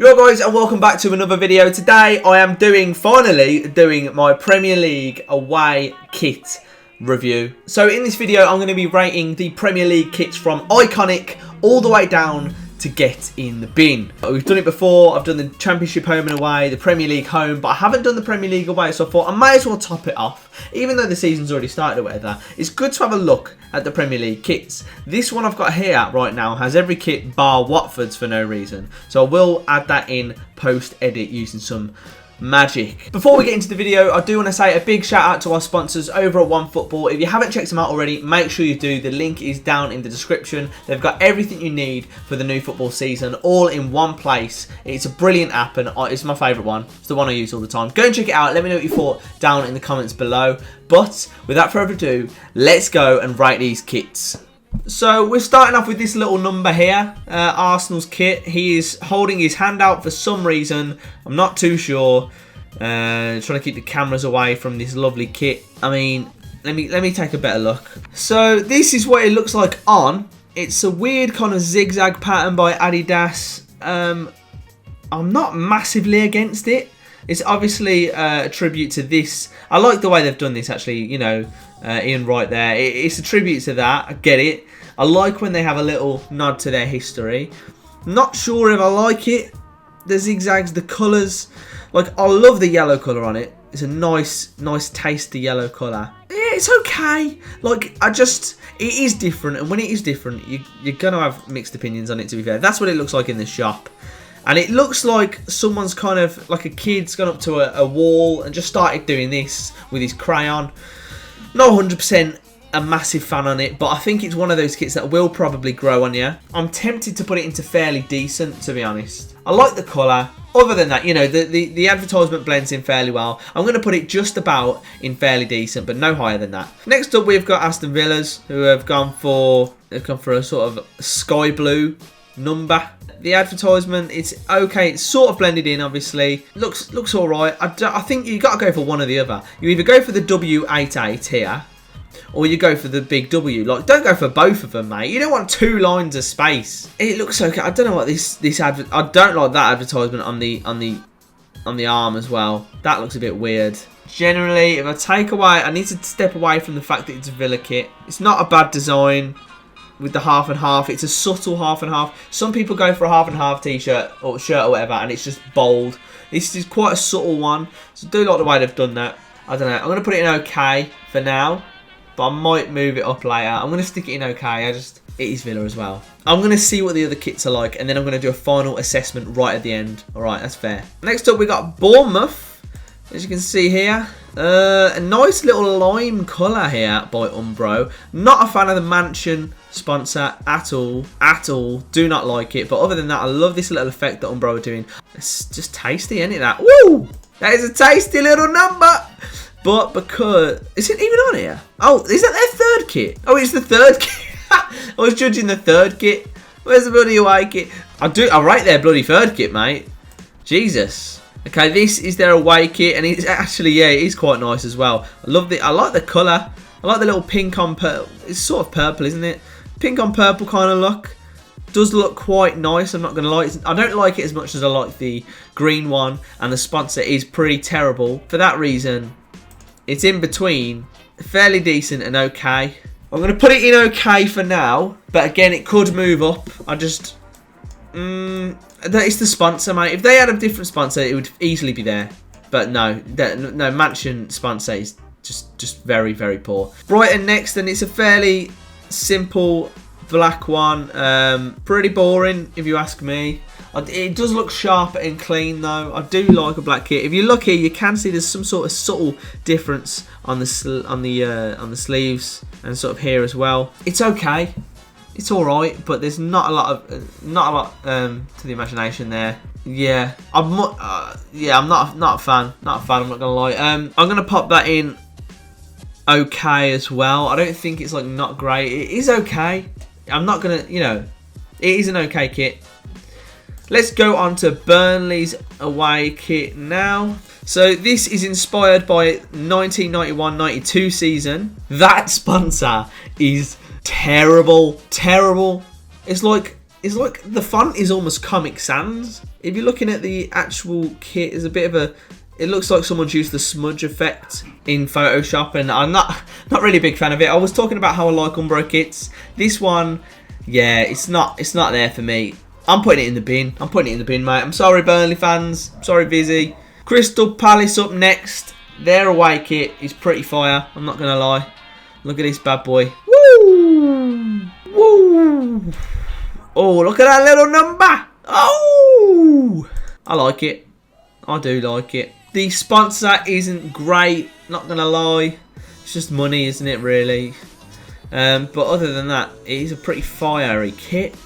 Yo guys, and welcome back to another video. Today I am finally doing my Premier League away kit review. So in this video I'm going to be rating the Premier League kits from iconic all the way down to get in the bin. We've done it before. I've done the Championship home and away, the Premier League home, but I haven't done the Premier League away, so I thought I may as well top it off. Even though the season's already started or whatever, it's good to have a look at the Premier League kits. This one I've got here right now has every kit bar Watford's for no reason, so I will add that in post-edit using some magic. Before we get into the video, I do want to say a big shout out to our sponsors over at OneFootball. If you haven't checked them out already, make sure you do. The link is down in the description. They've got everything you need for the new football season all in one place. It's a brilliant app and it's my favourite one. It's the one I use all the time. Go and check it out. Let me know what you thought down in the comments below. But without further ado, let's go and rate these kits. So we're starting off with this little number here, Arsenal's kit. He is holding his hand out for some reason. I'm not too sure. Trying to keep the cameras away from this lovely kit. I mean, let me take a better look. So this is what it looks like on. It's a weird kind of zigzag pattern by Adidas. I'm not massively against it. It's obviously a tribute to this. I like the way they've done this actually, you know, Ian right there. It's a tribute to that. I get it. I like when they have a little nod to their history. Not sure if I like it. The zigzags, the colours. Like, I love the yellow colour on it. It's a nice tasty yellow colour. Yeah, it's okay. Like, it is different. And when it is different, you're going to have mixed opinions on it, to be fair. That's what it looks like in the shop. And it looks like someone's kind of, like a kid's gone up to a wall and just started doing this with his crayon. Not 100% a massive fan on it, but I think it's one of those kits that will probably grow on you. I'm tempted to put it into fairly decent, to be honest. I like the colour. Other than that, you know, the advertisement blends in fairly well. I'm going to put it just about in fairly decent, but no higher than that. Next up, we've got Aston Villa's, who have gone for a sort of sky blue number. The advertisement, it's okay. It's sort of blended in, obviously. Looks all right. I think you got to go for one or the other. You either go for the W88 here, or you go for the big W. Like, don't go for both of them, mate. You don't want two lines of space. It looks okay. I don't know what this I don't like that advertisement on the arm as well. That looks a bit weird. Generally, if I take away, I need to step away from the fact that it's a Villa kit. It's not a bad design. With the half and half, it's a subtle half and half. Some people go for a half and half t-shirt or shirt or whatever, and it's just bold. This is quite a subtle one, so I do like the way they've done that. I don't know. I'm gonna put it in okay for now, but I might move it up later. I'm gonna stick it in okay. It is Villa as well. I'm gonna see what the other kits are like, and then I'm gonna do a final assessment right at the end. All right, that's fair. Next up, we got Bournemouth, as you can see here. A nice little lime colour here by Umbro. Not a fan of the Mansion sponsor at all. Do not like it. But other than that, I love this little effect that Umbro are doing. It's just tasty, isn't it, that? Woo! That is a tasty little number. But because... Is it even on here? Oh, is that their third kit? Oh, it's the third kit. I was judging the third kit. Where's the bloody away kit? I rate their bloody third kit, mate. Jesus. Okay, this is their away kit, and it's actually, yeah, it is quite nice as well. I like the colour. I like the little pink on purple. It's sort of purple, isn't it? Pink on purple kind of look. Does look quite nice, I'm not going to lie. I don't like it as much as I like the green one, and the sponsor is pretty terrible. For that reason, it's in between, fairly decent and okay. I'm going to put it in okay for now, but again, it could move up. It's the sponsor, mate. If they had a different sponsor, it would easily be there. But no, Mansion sponsor is just very, very poor. Brighton next, and it's a fairly simple black one. Pretty boring, if you ask me. It does look sharp and clean, though. I do like a black kit. If you look here, you can see there's some sort of subtle difference on the sleeves and sort of here as well. It's okay. It's all right, but there's not a lot to the imagination there. Yeah, I'm not a fan. Not a fan. I'm not gonna lie. I'm gonna pop that in okay as well. I don't think it's like not great. It is okay. I'm not gonna, you know, it is an okay kit. Let's go on to Burnley's away kit now. So this is inspired by 1991-92 season. That sponsor is terrible. It's like the font is almost Comic Sans. if you're looking at the actual kit, there's a bit of a... It looks like someone's used the smudge effect in Photoshop, and I'm not really a big fan of it. I was talking about how I like Umbro kits. This one, yeah, it's not there for me. I'm putting it in the bin. I'm putting it in the bin, mate. I'm sorry, Burnley fans. I'm sorry, Vizzy. Crystal Palace up next. Their away kit is pretty fire. I'm not going to lie. Look at this bad boy. Woo! Woo! Oh, look at that little number. Oh! I like it. I do like it. The sponsor isn't great. Not going to lie. It's just money, isn't it, really? But other than that, it is a pretty fiery kit.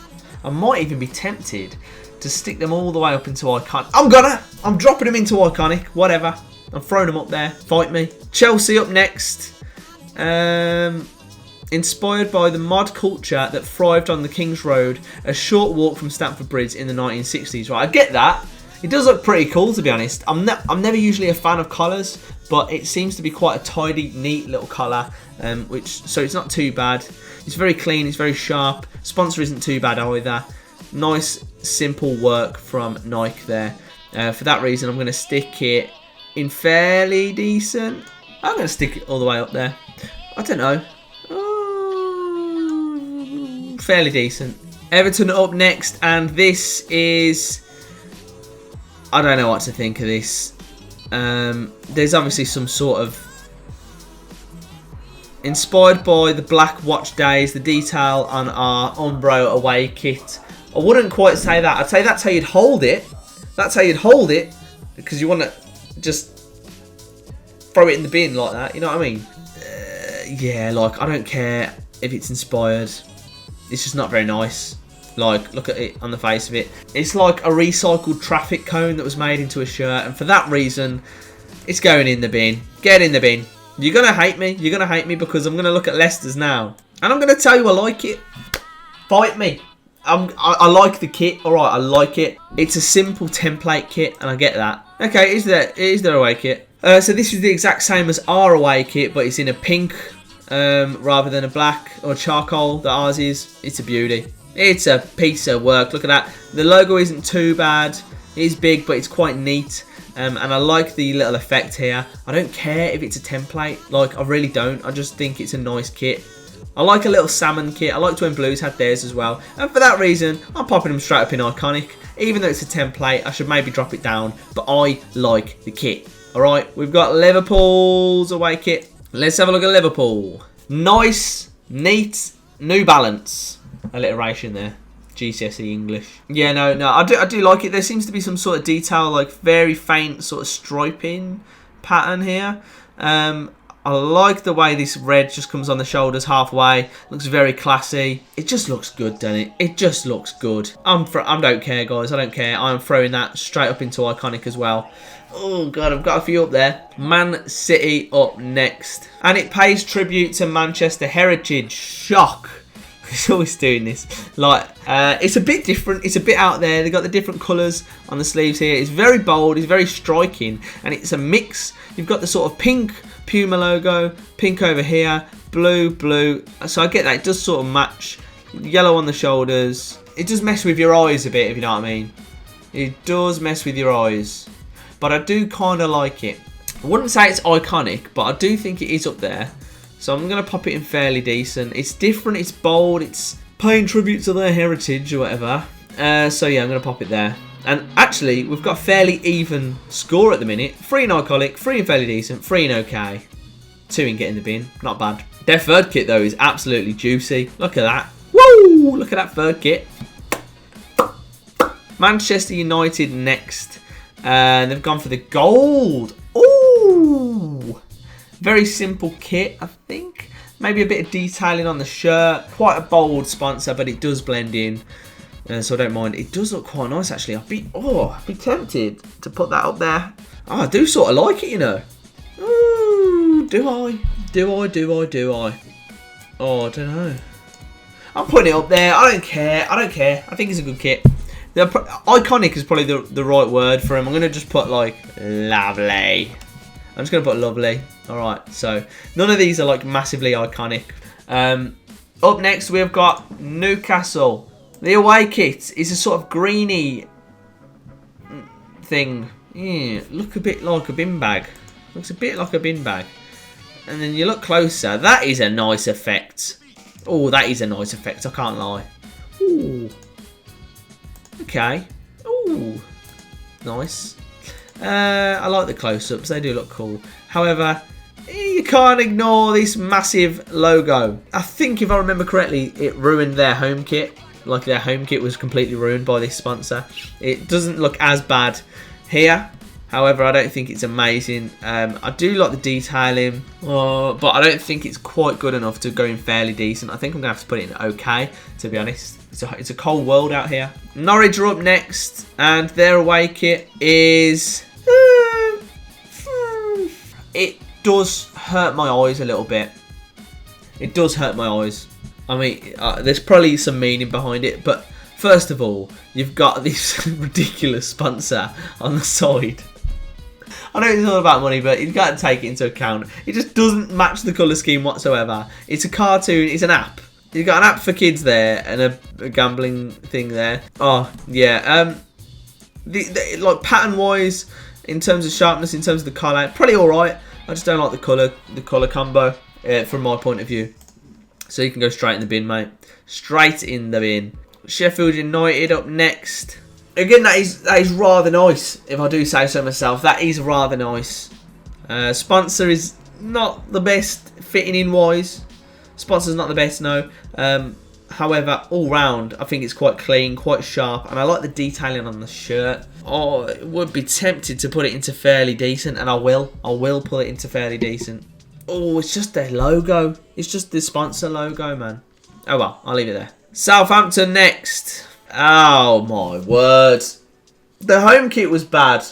I might even be tempted to stick them all the way up into Iconic. I'm dropping them into Iconic. Whatever. I'm throwing them up there. Fight me. Chelsea up next. Inspired by the mod culture that thrived on the King's Road, a short walk from Stamford Bridge in the 1960s. Right, I get that. It does look pretty cool, to be honest. I'm never usually a fan of collars, but it seems to be quite a tidy, neat little collar, so it's not too bad. It's very clean, it's very sharp. Sponsor isn't too bad either. Nice, simple work from Nike there. For that reason, I'm going to stick it in fairly decent. I'm going to stick it all the way up there. I don't know. Fairly decent. Everton up next, and this is... I don't know what to think of this. There's obviously some sort of... Inspired by the Black Watch days, the detail on our Umbro away kit. I wouldn't quite say that. I'd say that's how you'd hold it. That's how you'd hold it. Because you want to just throw it in the bin like that. You know what I mean? Yeah, like, I don't care if it's inspired. It's just not very nice. Like, look at it on the face of it. It's like a recycled traffic cone that was made into a shirt. And for that reason, it's going in the bin. Get in the bin. You're going to hate me. You're going to hate me because I'm going to look at Leicester's now. And I'm going to tell you I like it. Fight me. I like the kit. Alright, I like it. It's a simple template kit, and I get that. Okay, it is their away kit. So this is the exact same as our away kit, but it's in a pink rather than a black or charcoal that ours is. It's a beauty. It's a piece of work. Look at that. The logo isn't too bad. It is big, but it's quite neat. And I like the little effect here. I don't care if it's a template. Like, I really don't. I just think it's a nice kit. I like a little salmon kit. I liked when Blues had theirs as well. And for that reason, I'm popping them straight up in Iconic. Even though it's a template, I should maybe drop it down. But I like the kit. Alright, we've got Liverpool's away kit. Let's have a look at Liverpool. Nice, neat, New Balance. Alliteration there. GCSE English. Yeah, no, I do like it. There seems to be some sort of detail, like very faint sort of striping pattern here. I like the way this red just comes on the shoulders halfway. Looks very classy. It just looks good, doesn't it? It just looks good. I don't care, guys. I don't care. I'm throwing that straight up into Iconic as well. Oh, God, I've got a few up there. Man City up next. And it pays tribute to Manchester heritage. Shock. It's always doing this. Like, it's a bit different. It's a bit out there. They've got the different colours on the sleeves here. It's very bold. It's very striking. And it's a mix. You've got the sort of pink Puma logo. Pink over here. Blue, blue. So I get that. It does sort of match. Yellow on the shoulders. It does mess with your eyes a bit, if you know what I mean. It does mess with your eyes. But I do kind of like it. I wouldn't say it's iconic, but I do think it is up there. So I'm going to pop it in fairly decent. It's different, it's bold, it's paying tribute to their heritage or whatever. So yeah, I'm going to pop it there. And actually, we've got a fairly even score at the minute. 3 in iconic, 3 in fairly decent, 3 in okay. 2 in getting the bin, not bad. Their third kit though is absolutely juicy. Look at that. Woo! Look at that third kit. Manchester United next. They've gone for the gold. Ooh! Very simple kit, I think. Maybe a bit of detailing on the shirt. Quite a bold sponsor, but it does blend in. So I don't mind. It does look quite nice, actually. I'd be tempted to put that up there. Oh, I do sort of like it, you know. Ooh, do I? Oh, I don't know. I'm putting it up there. I don't care. I think it's a good kit. Iconic is probably the right word for him. I'm going to just put, like, lovely. I'm just going to put lovely. Alright, so none of these are like massively iconic. Up next, we've got Newcastle. The away kit is a sort of greeny thing. Yeah, look a bit like a bin bag. Looks a bit like a bin bag. And then you look closer. That is a nice effect. Oh, that is a nice effect. I can't lie. Ooh. Okay. Ooh. Nice. I like the close-ups. They do look cool. However, you can't ignore this massive logo. I think if I remember correctly, it ruined their home kit. Like their home kit was completely ruined by this sponsor. It doesn't look as bad here. However, I don't think it's amazing. I do like the detailing, but I don't think it's quite good enough to go in fairly decent. I think I'm going to have to put it in okay, to be honest. It's a cold world out here. Norwich are up next, and their away kit is... it does hurt my eyes a little bit. It does hurt my eyes. I mean, there's probably some meaning behind it, but first of all, you've got this ridiculous sponsor on the side. I know it's all about money, but you've got to take it into account. It just doesn't match the colour scheme whatsoever. It's a cartoon, it's an app. You've got an app for kids there, and a gambling thing there. Oh, yeah. Like, pattern-wise, in terms of sharpness, in terms of the colour, probably alright. I just don't like the colour combo, from my point of view. So you can go straight in the bin, mate. Straight in the bin. Sheffield United up next. Again, that is rather nice, if I do say so myself. That is rather nice. Sponsor is not the best fitting in wise. Sponsor's not the best, no. However, all round, I think it's quite clean, quite sharp, and I like the detailing on the shirt. Oh, I would be tempted to put it into fairly decent, and I will. I will put it into fairly decent. Oh, it's just their logo. It's just the sponsor logo, man. Oh well, I'll leave it there. Southampton next. Oh my word. The home kit was bad.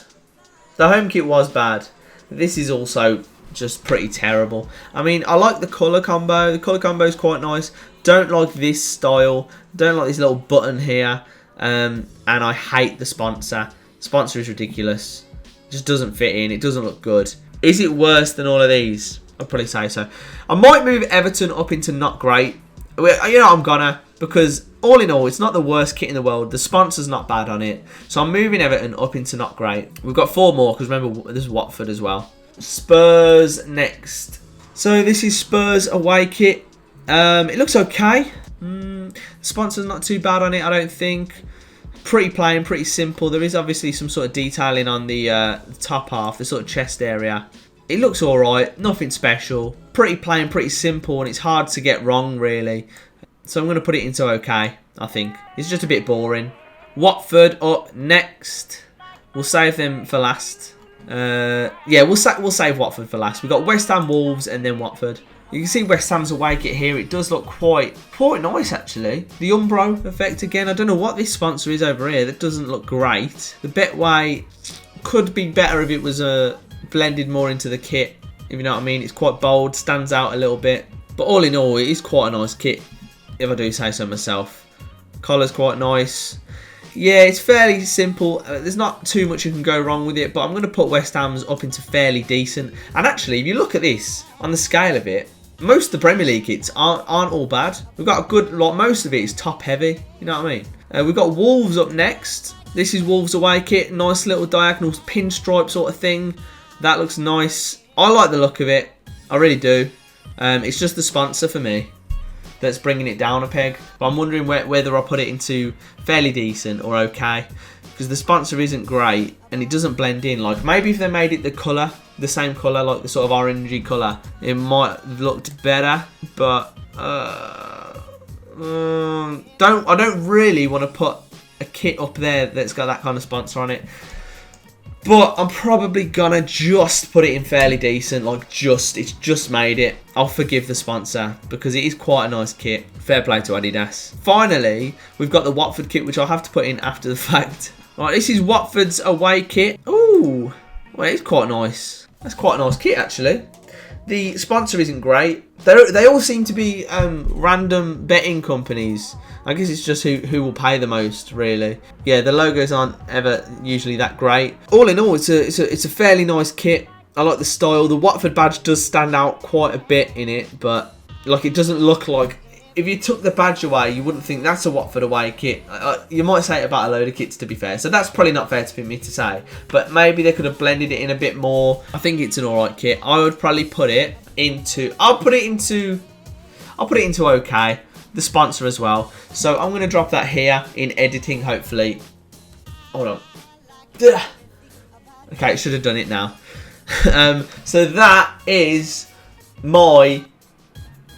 The home kit was bad. This is also just pretty terrible. I mean, I like the colour combo. The colour combo is quite nice. Don't like this style. Don't like this little button here. And I hate the sponsor. Sponsor is ridiculous. It just doesn't fit in. It doesn't look good. Is it worse than all of these? I'd probably say so. I might move Everton up into not great. You know, I'm gonna, because all in all, it's not the worst kit in the world. The sponsor's not bad on it. So I'm moving Everton up into not great. We've got 4 more, because remember, there's Watford as well. Spurs next. So this is Spurs away kit. It looks okay. The sponsor's not too bad on it, I don't think. Pretty plain, pretty simple. There is obviously some sort of detailing on the top half, the sort of chest area. It looks alright, nothing special. Pretty plain, pretty simple, and it's hard to get wrong, really. So I'm going to put it into okay, I think. It's just a bit boring. Watford up next. We'll save them for last. Yeah, we'll save Watford for last. We've got West Ham, Wolves, and then Watford. You can see West Ham's away kit here. It does look quite nice, actually. The Umbro effect again. I don't know what this sponsor is over here. That doesn't look great. The Betway could be better if it was blended more into the kit, if you know what I mean. It's quite bold, stands out a little bit. But all in all, it is quite a nice kit, if I do say so myself. Collar's quite nice. Yeah, it's fairly simple. There's not too much you can go wrong with it, but I'm going to put West Ham's up into fairly decent. And actually, if you look at this, on the scale of it, most of the Premier League kits aren't all bad. We've got a good lot. Most of it is top heavy, you know what I mean? We've got Wolves up next. This is Wolves away kit. Nice little diagonal pinstripe sort of thing. That looks nice. I like the look of it. I really do. It's just the sponsor for me that's bringing it down a peg. But I'm wondering whether I put it into fairly decent or okay, because the sponsor isn't great and it doesn't blend in. Like, maybe if they made it the same colour, like the sort of orangey colour, it might have looked better. But I don't really want to put a kit up there that's got that kind of sponsor on it. But I'm probably gonna just put it in fairly decent, like it's just made it. I'll forgive the sponsor because it is quite a nice kit. Fair play to Adidas. Finally, we've got the Watford kit, which I'll have to put in after the fact. Right, this is Watford's away kit. Ooh, well, it's quite nice. That's quite a nice kit, actually. The sponsor isn't great. They all seem to be random betting companies. I guess it's just who will pay the most, really. Yeah, the logos aren't ever usually that great. All in all, it's a fairly nice kit. I like the style. The Watford badge does stand out quite a bit in it, but like, it doesn't look like if you took the badge away, you wouldn't think that's a Watford away kit. You might say it about a load of kits, to be fair. So that's probably not fair for me to say. But maybe they could have blended it in a bit more. I think it's an alright kit. I would probably put it into... I'll put it into OK, the sponsor as well. So I'm going to drop that here in editing, hopefully. Hold on. Okay, should have done it now. So that is my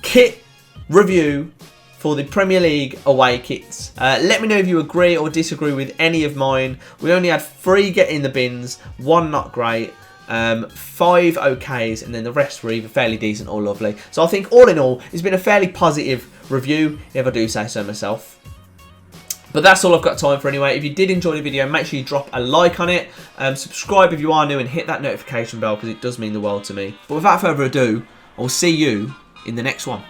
kit review for the Premier League away kits. Let me know if you agree or disagree with any of mine. We only had 3 get in the bins, 1 not great, 5 okays, and then the rest were either fairly decent or lovely. So I think all in all, it's been a fairly positive review, if I do say so myself. But that's all I've got time for anyway. If you did enjoy the video, make sure you drop a like on it. Subscribe if you are new and hit that notification bell because it does mean the world to me. But without further ado, I'll see you in the next one.